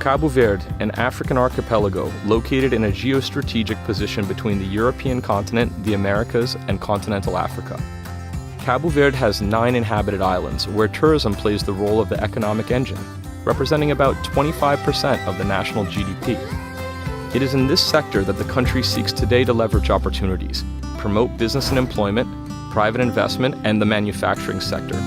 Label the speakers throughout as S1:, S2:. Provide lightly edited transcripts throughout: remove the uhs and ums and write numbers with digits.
S1: Cabo Verde, an African archipelago located in a geostrategic position between the European continent, the Americas, and continental Africa. Cabo Verde has 9 inhabited islands where tourism plays the role of the economic engine, representing about 25% of the national GDP. It is in this sector that the country seeks today to leverage opportunities, promote business and employment, private investment, and the manufacturing sector.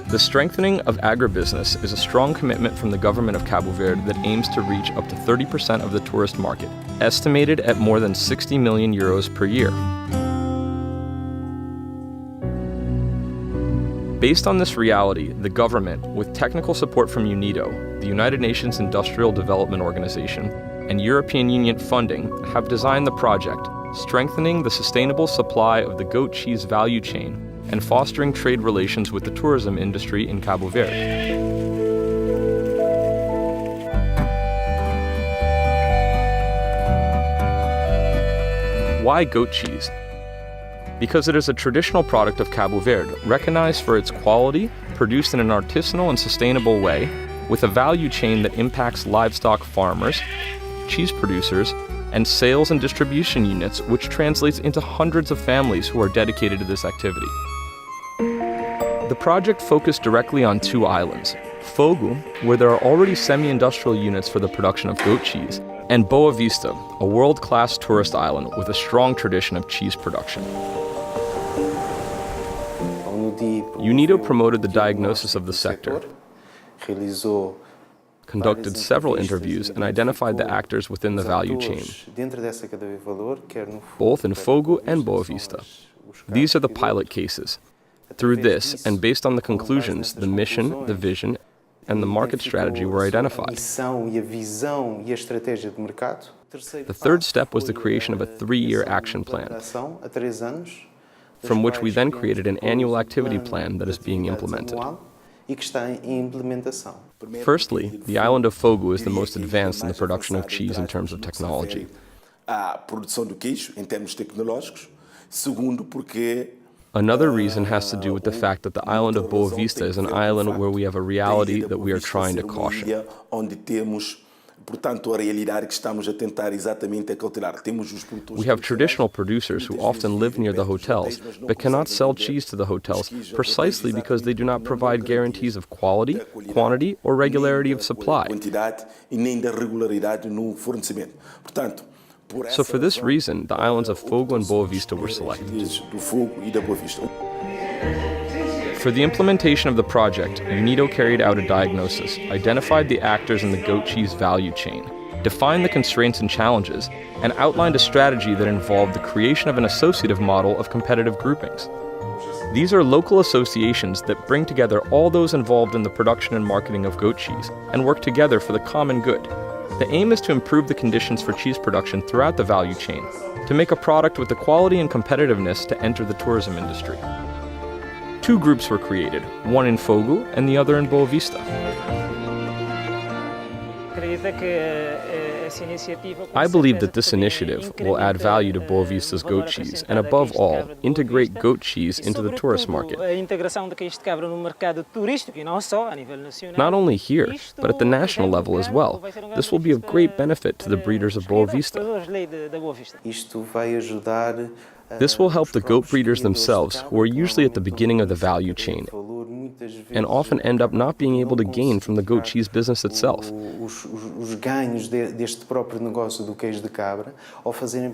S1: The strengthening of agribusiness is a strong commitment from the government of Cabo Verde that aims to reach up to 30% of the tourist market, estimated at more than 60 million euros per year. Based on this reality, the government, with technical support from UNIDO, the United Nations Industrial Development Organization, and European Union funding, have designed the project, strengthening the sustainable supply of the goat cheese value chain and fostering trade relations with the tourism industry in Cabo Verde. Why goat cheese? Because it is a traditional product of Cabo Verde, recognized for its quality, produced in an artisanal and sustainable way, with a value chain that impacts livestock farmers, cheese producers, and sales and distribution units, which translates into hundreds of families who are dedicated to this activity. The project focused directly on 2 islands, Fogo, where there are already semi-industrial units for the production of goat cheese, and Boa Vista, a world-class tourist island with a strong tradition of cheese production. UNIDO promoted the diagnosis of the sector, conducted several interviews, and identified the actors within the value chain, both in Fogo and Boa Vista. These are the pilot cases. Through this, and based on the conclusions, the mission, the vision, and the market strategy were identified. The third step was the creation of a 3-year action plan, from which we then created an annual activity plan that is being implemented. Firstly, the island of Fogo is the most advanced in the production of cheese in terms of technology. Another reason has to do with the fact that the island of Boa Vista is an island where we have a reality that we are trying to caution. We have traditional producers who often live near the hotels, but cannot sell cheese to the hotels precisely because they do not provide guarantees of quality, quantity, or regularity of supply. So for this reason, the islands of Fogo and Boa Vista were selected. For the implementation of the project, UNIDO carried out a diagnosis, identified the actors in the goat cheese value chain, defined the constraints and challenges, and outlined a strategy that involved the creation of an associative model of competitive groupings. These are local associations that bring together all those involved in the production and marketing of goat cheese and work together for the common good. The aim is to improve the conditions for cheese production throughout the value chain, to make a product with the quality and competitiveness to enter the tourism industry. 2 groups were created, one in Fogo and the other in Boa Vista. I believe that this initiative will add value to Boa Vista's goat cheese and, above all, integrate goat cheese into the tourist market. Not only here, but at the national level as well. This will be of great benefit to the breeders of Boa Vista. This will help the goat breeders themselves, who are usually at the beginning of the value chain, and often end up not being able to gain from the goat cheese business itself.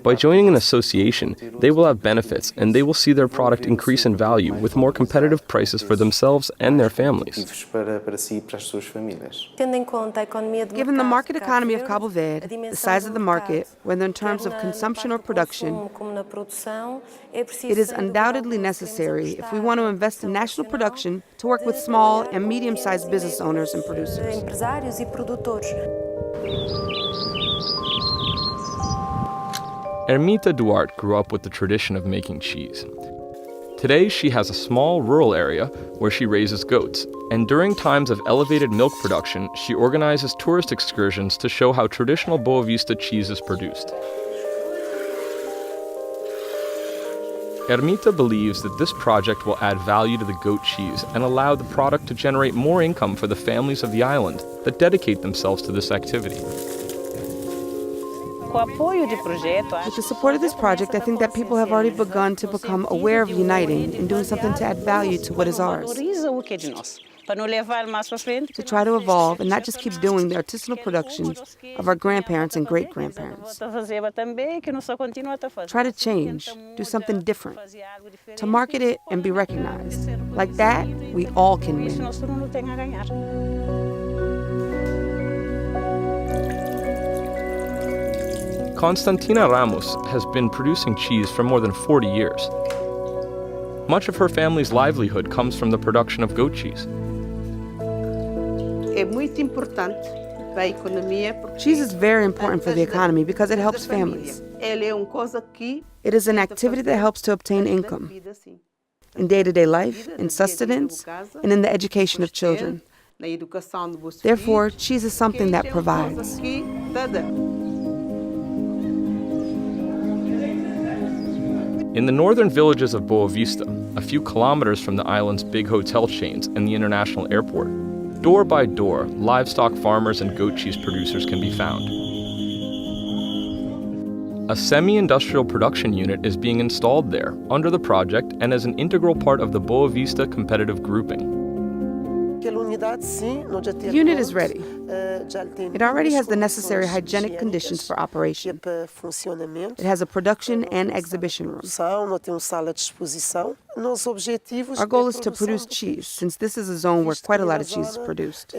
S1: By joining an association, they will have benefits, and they will see their product increase in value with more competitive prices for themselves and their families.
S2: Given the market economy of Cabo Verde, the size of the market, whether in terms of consumption or production, it is undoubtedly necessary, if we want to invest in national production, to work with small and medium-sized business owners and producers.
S1: Ermita Duarte grew up with the tradition of making cheese. Today, she has a small rural area where she raises goats, and during times of elevated milk production, she organizes tourist excursions to show how traditional Boa Vista cheese is produced. Ermita believes that this project will add value to the goat cheese and allow the product to generate more income for the families of the island that dedicate themselves to this activity.
S2: With the support of this project, I think that people have already begun to become aware of uniting and doing something to add value to what is ours. To try to evolve and not just keep doing the artisanal productions of our grandparents and great-grandparents. Try to change, do something different, to market it and be recognized. Like that, we all can win.
S1: Constantina Ramos has been producing cheese for more than 40 years. Much of her family's livelihood comes from the production of goat cheese.
S2: Cheese is very important for the economy because it helps families. It is an activity that helps to obtain income in day-to-day life, in sustenance, and in the education of children. Therefore, cheese is something that provides.
S1: In the northern villages of Boa Vista, a few kilometers from the island's big hotel chains and the international airport, door by door, livestock farmers and goat cheese producers can be found. A semi-industrial production unit is being installed there under the project and as an integral part of the Boa Vista competitive grouping.
S2: The unit is ready. It already has the necessary hygienic conditions for operation. It has a production and exhibition room. Our goal is to produce cheese, since this is a zone where quite a lot of cheese is produced.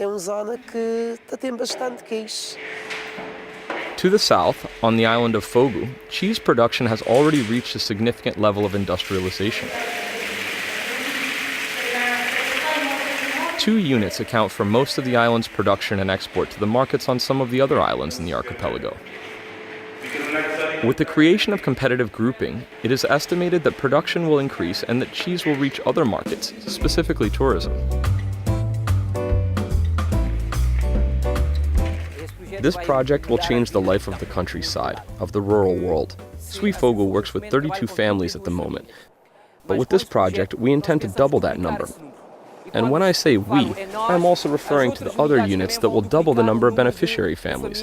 S1: To the south, on the island of Fogo, cheese production has already reached a significant level of industrialization. 2 units account for most of the island's production and export to the markets on some of the other islands in the archipelago. With the creation of competitive grouping, it is estimated that production will increase and that cheese will reach other markets, specifically tourism. This project will change the life of the countryside, of the rural world. Sui Fogo works with 32 families at the moment, but with this project, we intend to double that number. And when I say we, I'm also referring to the other units that will double the number of beneficiary families.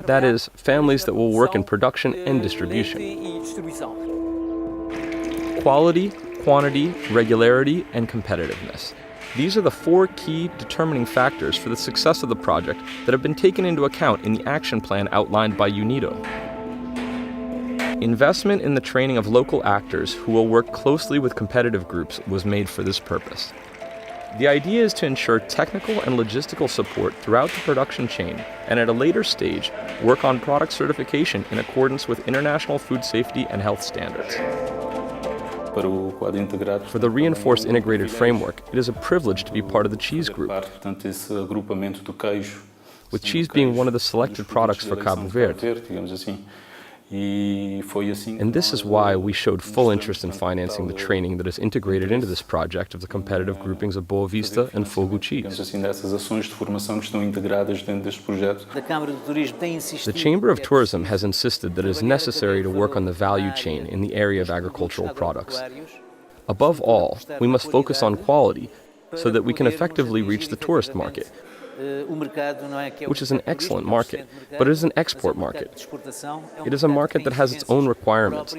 S1: That is, families that will work in production and distribution. Quality, quantity, regularity, and competitiveness. These are the 4 key determining factors for the success of the project that have been taken into account in the action plan outlined by UNIDO. Investment in the training of local actors who will work closely with competitive groups was made for this purpose. The idea is to ensure technical and logistical support throughout the production chain, and at a later stage, work on product certification in accordance with international food safety and health standards. For the reinforced integrated framework, it is a privilege to be part of the cheese group, with cheese being one of the selected products for Cabo Verde. And this is why we showed full interest in financing the training that is integrated into this project of the competitive groupings of Boa Vista and Fogo cheese. The Chamber of Tourism has insisted that it is necessary to work on the value chain in the area of agricultural products. Above all, we must focus on quality so that we can effectively reach the tourist market, which is an excellent market, but it is an export market. It is a market that has its own requirements.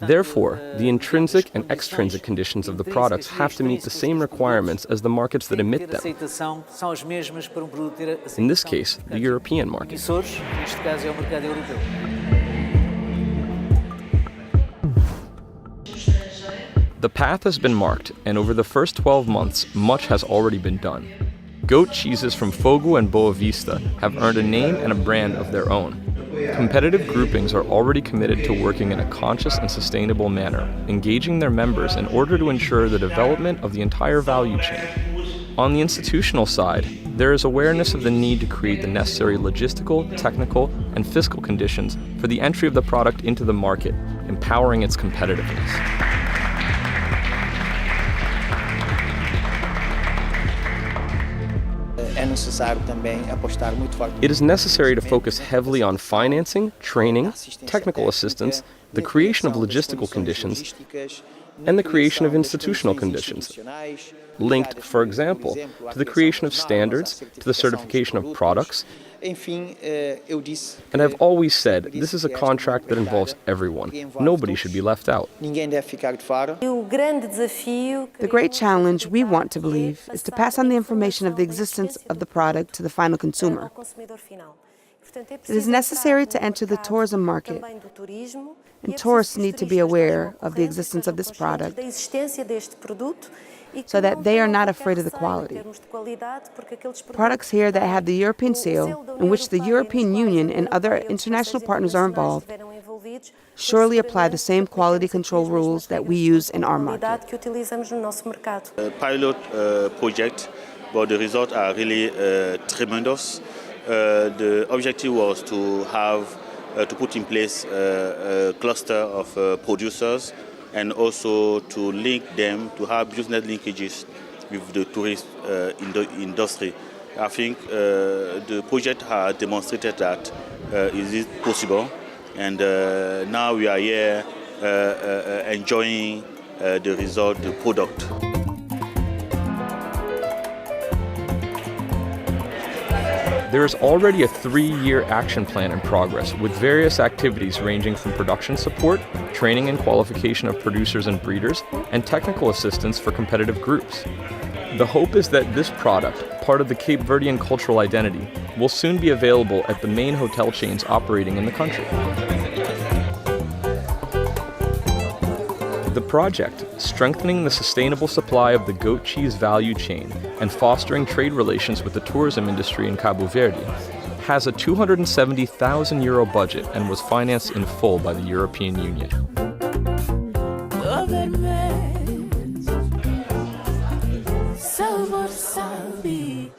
S1: Therefore, the intrinsic and extrinsic conditions of the products have to meet the same requirements as the markets that emit them. In this case, the European market. The path has been marked, and over the first 12 months, much has already been done. Goat cheeses from Fogo and Boa Vista have earned a name and a brand of their own. Competitive groupings are already committed to working in a conscious and sustainable manner, engaging their members in order to ensure the development of the entire value chain. On the institutional side, there is awareness of the need to create the necessary logistical, technical, and fiscal conditions for the entry of the product into the market, empowering its competitiveness. It is necessary to focus heavily on financing, training, technical assistance, the creation of logistical conditions, and the creation of institutional conditions, linked, for example, to the creation of standards, to the certification of products. And I've always said this is a contract that involves everyone. Nobody should be left out.
S2: The great challenge, we want to believe, is to pass on the information of the existence of the product to the final consumer. It is necessary to enter the tourism market, and tourists need to be aware of the existence of this product so that they are not afraid of the quality. Products here that have the European seal, in which the European Union and other international partners are involved, surely apply the same quality control rules that we use in our market.
S3: Pilot project, but the results are really tremendous. The objective was to put in place a cluster of producers and also to link them, to have business linkages with the tourist industry. I think the project has demonstrated that it is possible, and now we are here enjoying the result, the product.
S1: There is already a 3-year action plan in progress with various activities ranging from production support, training and qualification of producers and breeders, and technical assistance for competitive groups. The hope is that this product, part of the Cape Verdean cultural identity, will soon be available at the main hotel chains operating in the country. The project, strengthening the sustainable supply of the goat cheese value chain and fostering trade relations with the tourism industry in Cabo Verde, has a €270,000 budget and was financed in full by the European Union.
S4: Salve, salve.